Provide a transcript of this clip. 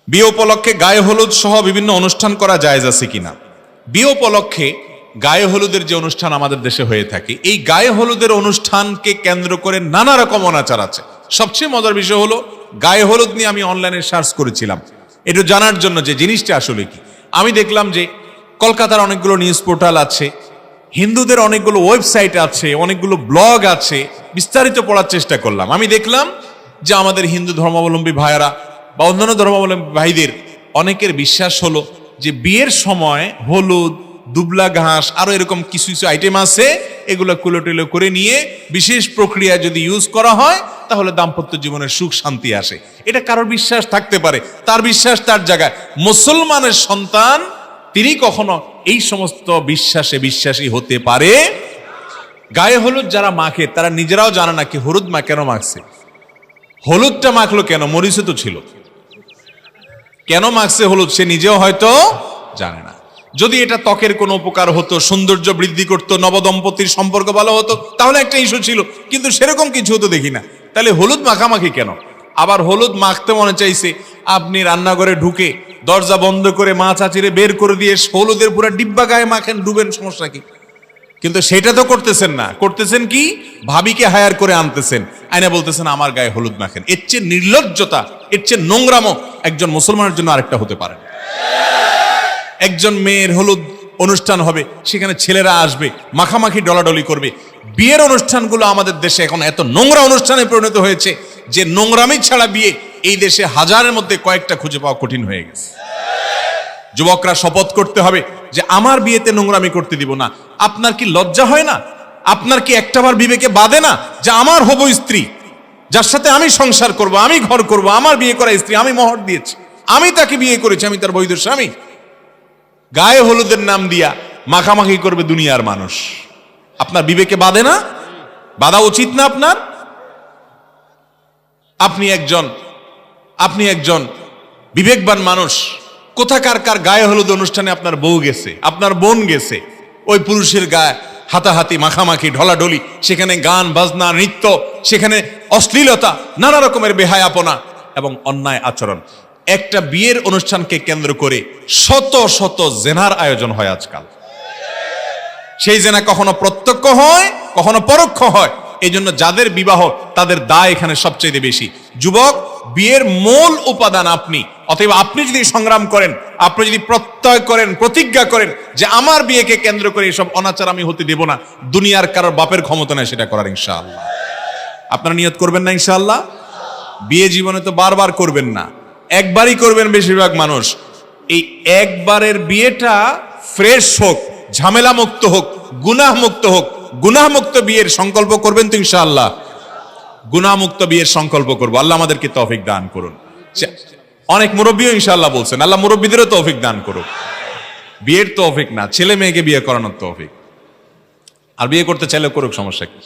বিয়ে উপলক্ষে গায়ে হলুদ সহ বিভিন্ন অনুষ্ঠান করা জায়েজ আছে কিনা? বিয়ে উপলক্ষে গায়ে হলুদের যে অনুষ্ঠান আমাদের দেশে হয়ে থাকে, এই গায়ে হলুদের অনুষ্ঠানকে কেন্দ্র করে নানা রকম অনাচার আছে। সবচেয়ে মজার বিষয় হলো, গায়ে হলুদ নিয়ে আমি অনলাইনে সার্চ করেছিলাম একটু জানার জন্য যে জিনিসটা আসলে কি। আমি দেখলাম যে কলকাতার অনেকগুলো নিউজ পোর্টাল আছে, হিন্দুদের অনেকগুলো ওয়েবসাইট আছে, অনেকগুলো ব্লগ আছে, বিস্তারিত পড়ার চেষ্টা করলাম। আমি দেখলাম যে আমাদের হিন্দু ধর্মাবলম্বী ভাইয়েরা বা অন্যান্য ধর্মাবলম্বী ভাইদের অনেকের বিশ্বাস হলো যে বিয়ের সময় হলুদ, দুবলা ঘাস, আরো এরকম কিছু কিছু আইটেম আছে, এগুলো কুলোটেলো করে নিয়ে বিশেষ প্রক্রিয়া যদি ইউজ করা হয় তাহলে দাম্পত্য জীবনের সুখ শান্তি আসে। এটা কারোর বিশ্বাস থাকতে পারে, তার বিশ্বাস তার জায়গায়। মুসলমানের সন্তান তিনি কখনো এই সমস্ত বিশ্বাসে বিশ্বাসী হতে পারে। গায়ে হলুদ যারা মাখে তারা নিজেরাও জানে না কি হলুদ মা কেন মাখছে, হলুদটা মাখলো কেন, মরিচে তো ছিল, কেন মাখছে হলুদ সে নিজেও হয়তো জানে না। যদি এটা ত্বকের কোনো উপকার হতো, সৌন্দর্য বৃদ্ধি করতো, নবদম্পতির সম্পর্ক ভালো হতো, তাহলে একটা ইস্যু ছিল, কিন্তু সেরকম কিছু তো দেখি না। তাহলে হলুদ মাখামাখি কেন? আবার হলুদ মাখতে মনে চাইছে, আপনি রান্নাঘরে ঢুকে দরজা বন্ধ করে মা চাচিরে বের করে দিয়ে হলুদের পুরো ডিব্বা গায়ে মাখেন, ডুবেন, সমস্যা কি? কিন্তু সেটা তো করতেছেন না, করতেছেন কি, ভাবিকে হায়ার করে আনতেছেন, আইনা বলতেছেন আমার গায়ে হলুদ মাখেন। এর চেয়ে নির্লজ্জতা, এর চেয়ে নোংরামো একজন মুসলমানের জন্য আরেকটা হতে পারে। একজন মেয়ের হলুদ অনুষ্ঠান হবে, সেখানে ছেলেরা আসবে, মাখামাখি ডলাডলি করবে। বিয়ের অনুষ্ঠানগুলো আমাদের দেশে এখন এত নোংরা অনুষ্ঠানে পরিণত হয়েছে যে নোংরামি ছাড়া বিয়ে এই দেশে হাজারের মধ্যে কয়েকটা খুঁজে পাওয়া কঠিন হয়ে গেছে। যুবকরা শপথ করতে হবে যে আমার বিয়েতে নোংরামি করতে দিব না। আপনার কি লজ্জা হয় না? আপনার কি একটাবার বিবেকে বাধে না যে আমার হবু স্ত্রী, যার সাথে আমি সংসার করব, আমি ঘর করব, আমার বিয়ে করা স্ত্রী, আমি মোহর দিয়েছি, আমি তাকে বিয়ে করেছি, আমি তার বৈধ স্বামী, গায়ে হলুদের নাম দিয়া মাখামাখি করবে দুনিয়ার মানুষ? আপনার বিবেকে বাধে না? বাধা উচিত না আপনার? আপনি একজন বিবেকবান মানুষ। কোথাকার কার গায়ে হলুদ অনুষ্ঠানে আপনার বউ গেছে, আপনার বোন গেছে, ওই পুরুষের গায়ে হাতাহাতি, মাখামাখি, ঢলাঢলি, সেখানে গান বাজনা, নৃত্য, সেখানে অশ্লীলতা, নানা রকমের বেহায়াপনা এবং অন্যায় আচরণ। একটা বিয়ের অনুষ্ঠানকে কেন্দ্র করে শত শত জেনার আয়োজন হয় আজকাল। সেই জেনা কখনো প্রত্যক্ষ হয়, কখনো পরোক্ষ হয়। এই জন্য যাদের বিবাহ তাদের দায় এখানে সবচেয়ে বেশি। যুবক, বিয়ের মূল উপাদান আপনি। অতএব আপনি যদি সংগ্রাম করেন, আপনি যদি প্রত্যয় করেন, প্রতিজ্ঞা করেন যে আমার বিয়েকে কেন্দ্র করে এসব অনাচার আমি হতে দেব না, দুনিয়ার কারোর বাপের ক্ষমতা নেই সেটা করার, ইনশাআল্লাহ। আপনারা নিয়ত করবেন না ইনশাআল্লাহ? বিয়ে জীবনে তো বারবার করবেন না, একবারই করবেন বেশিরভাগ মানুষ। এই একবারের বিয়েটা ফ্রেশ হোক, ঝামেলা মুক্ত হোক, গুনাহ মুক্ত হোক। গুনাহ মুক্ত বিয়ের সংকল্প করবেন তো ইনশাআল্লাহ? গুনাহ মুক্ত বিয়ের সংকল্প করবো। আল্লাহ আমাদেরকে তৌফিক দান করুন। অনেক মুরব্বীও ইনশাআল্লাহ বলছেন, আল্লাহ মুরব্বীদেরও তৌফিক দান করুন। বিয়ের তৌফিক না, ছেলে মেয়েকে বিয়ে করানোর তৌফিক। আর বিয়ে করতে চাইলে করুক, সমস্যা কি?